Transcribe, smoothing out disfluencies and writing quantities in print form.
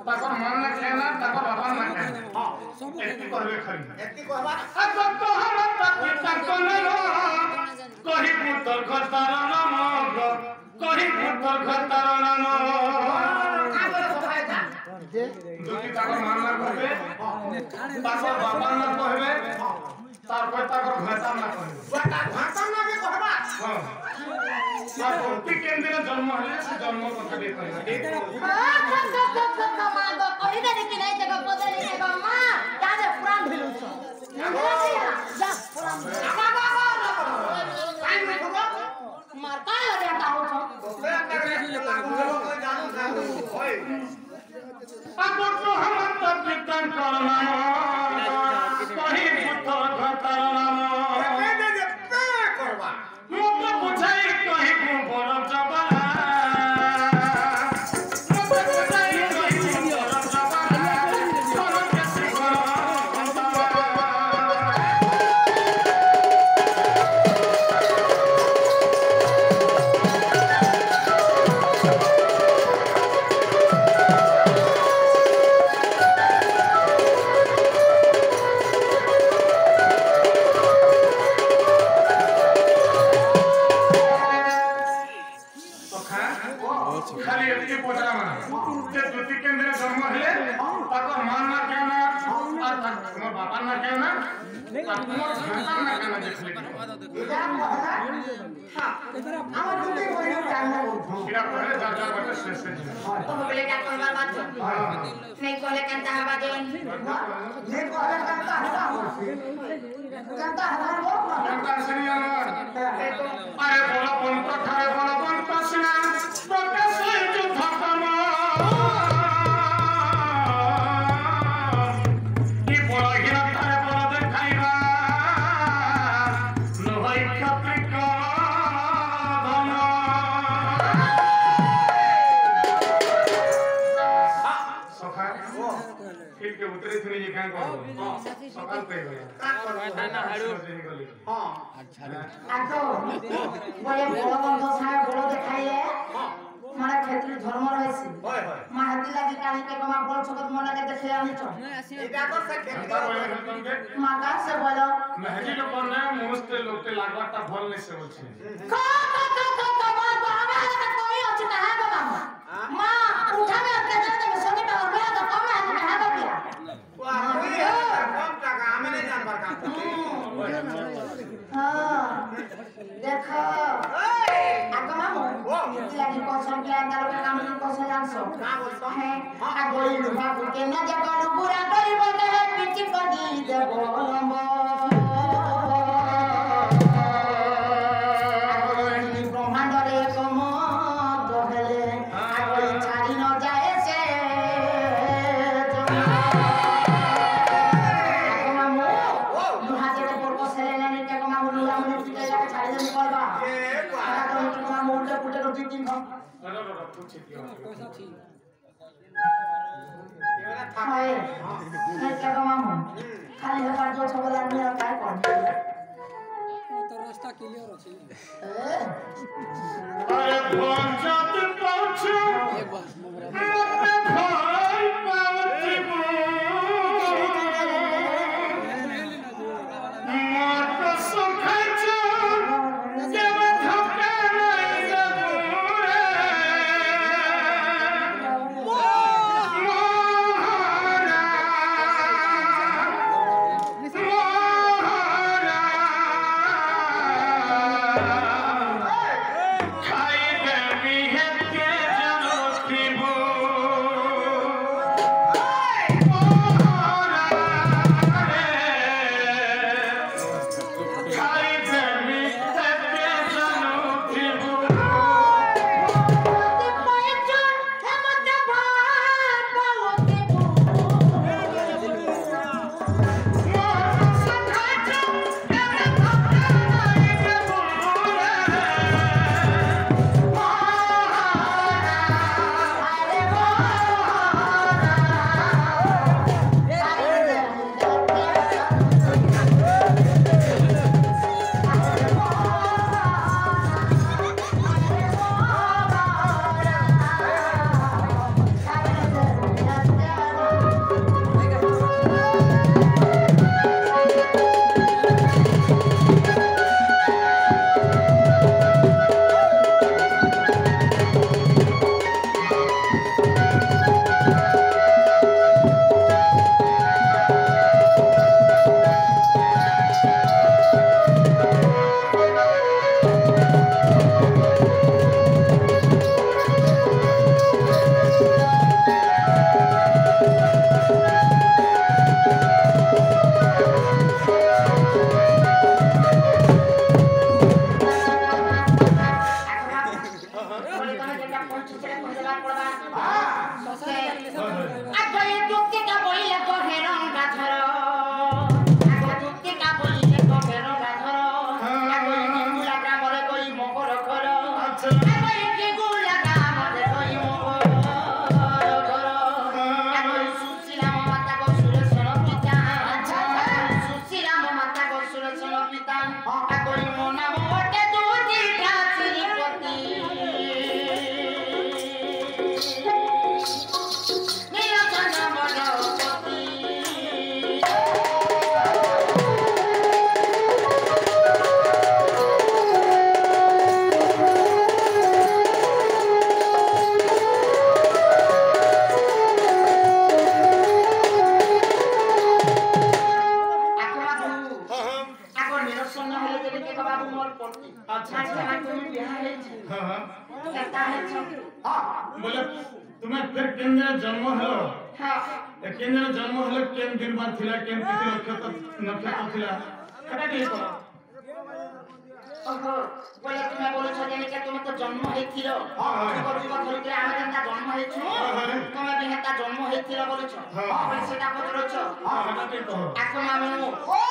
ताको मन ना कहना ताको बाबा ना कहना हां एती करबे खरी एती कहबा तो हम तक ताको न कहि पुतर खतार नाम कहि पुतर खतार नाम आगर सफाई था যদি তাকে মান না করবে তারপর বাবা না কইবে তারপর তাকে ঘাটাম না কইবে ঘাটাম না কে কইবা হ্যাঁ আর প্রতি কেন্দ্রে জন্ম হলে সে জন্ম কথা দিয়ে কইবা মা গো কই দে কি নাই জায়গা বদলে রে মা তারে পুরাণ ভিলুছ যা পুরাণ বাবা টাইম রে গো মার কাই লাগে তা হছ তোরে কই জানো জানো ওই अब तो हम तक कीर्तन करना कहीं पुत्र घटना मैंने जे पे करवा मुझे बुझाई कहीं को बड़ जबा मुझे बुझाई कहीं को बड़ जबा करो कैसे करो खाली एतके पचरामा जे दुति केंद्र जन्म हले ताको मान ना कहना और हमर बाबा ना कहना हमर घाटा ना कहना देखले इधर हां हमर दुति कोई जानना किरा पहले जा जा बटे शेष तो बोले क्या करवा बात नहीं कोले कहता है बाजन नहीं कोले कहता है कहता है वो कहता सरिया अरे बोला पंत थारे बोला पंत सुना तो कैसे जो धकमा ये बोला गिरा थारे बोला देखाइबा नहई खत्री का धना सखा फिर के उतरे थने ये कान को सकाल पे गया का ना हाडू हां अच्छा आतो बोले बोला बंद साहे बोला देखाइए मारा क्षेत्र धर्म रहसी होय होय माहती लागी काली के कमा बोल छकत मन लगे देखे आनी छ एटा तो से क्षेत्र माका से बोलो महजी लोग ने मुस्ते लोगते लागवाटा भल नहीं से बोलछे का मां तो हमें कोई अछि कहा बाबा मां उठा में के जने में सोनी पे और मेरा तो कम है कहा बाबा वाह कोई कम टका हमें नहीं जान पर काम हां देखो आगमा मो लागी कोसन के अंदर का काम नहीं कोसन जानसो का बोलतो है आ गोली लुहा के न जे करू पूरा करी बोले है पिटी को दी देबो लंबो आगोनी ब्रह्मांड रे कम दोहले आगोनी छाड़ी न जाए से आगमा मो लुहा के पर को सेले नहीं के कमा लुहा मुनि पिटे जाके छाड़ी दे करबा ए आगोनी कमा मोटे पुटे रो 2-3 खा पूछे दियो पैसा ठीक एवेला थाए नहीं क्या कमामु खाली हमार जो छबला नहीं और काय कोन तो रास्ता क्लियर अछि अरे पंचायत पहुंचे ए बस मत भाई पावती मत सुखाई जो देव धोखा नहीं जबूरे खाई देवी है के जनो की बोले तुम्हें फिर केंद्र जन्म है केंद्र जन्म है केन दिन बाद थिला केन तिथि नक्षत्र थिला कटा के करो ओहो बोले तुम्हें बोले छ जेने के तुम तो जन्म हेथिलो जीव जीव धरि के आमे जेंता जन्म हेछु तुम्हें भी हेता जन्म हेथिलो बोले छ बोले सेटा पचरो छ कटा के करो आको मामु